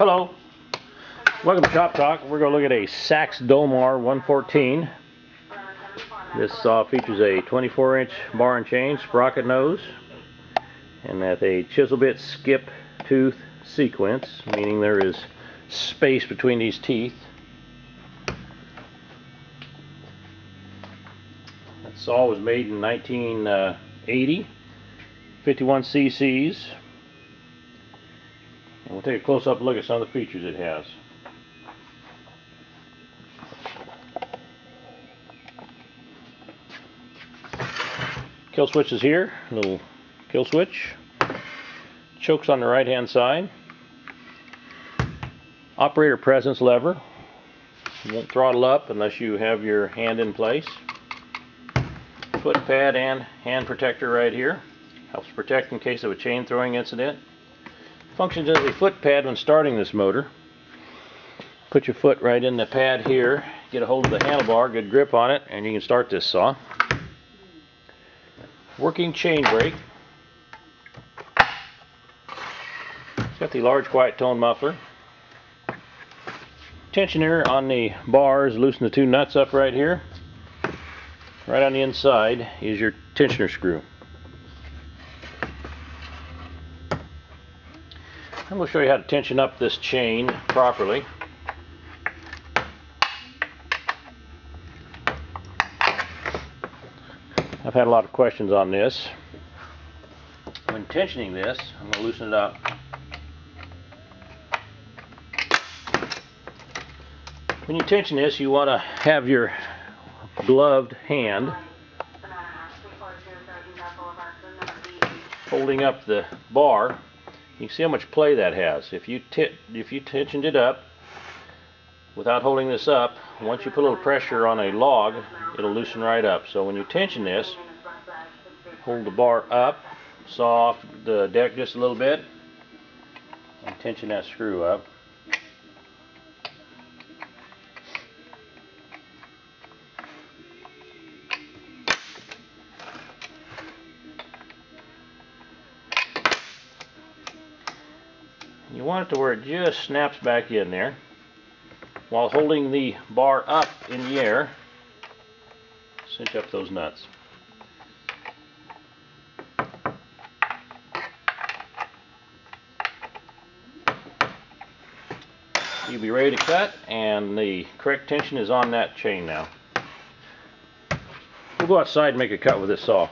Hello, welcome to Shop Talk. We're going to look at a Sachs Dolmar 114. This saw features a 24-inch bar and chain sprocket nose, and that a chisel bit skip tooth sequence, meaning there is space between these teeth. That saw was made in 1980, 51 cc's. And we'll take a close-up look at some of the features it has. Kill switch is here, little kill switch. Chokes on the right-hand side. Operator presence lever. You won't throttle up unless you have your hand in place. Foot pad and hand protector right here. Helps protect in case of a chain throwing incident. Functions as a foot pad when starting this motor. Put your foot right in the pad here, get a hold of the handlebar, good grip on it, and you can start this saw. Working chain brake. It's got the large quiet tone muffler. Tensioner on the bars, loosen the two nuts up right here. Right on the inside is your tensioner screw. I'm going to show you how to tension up this chain properly. I've had a lot of questions on this. When tensioning this, I'm going to loosen it up. When you tension this, you want to have your gloved hand holding up the bar. You can see how much play that has. If you tensioned it up without holding this up, once you put a little pressure on a log, it'll loosen right up. So when you tension this, hold the bar up, saw off the deck just a little bit, and tension that screw up. You want it to where it just snaps back in there while holding the bar up in the air. Cinch up those nuts. You'll be ready to cut, and the correct tension is on that chain now. We'll go outside and make a cut with this saw.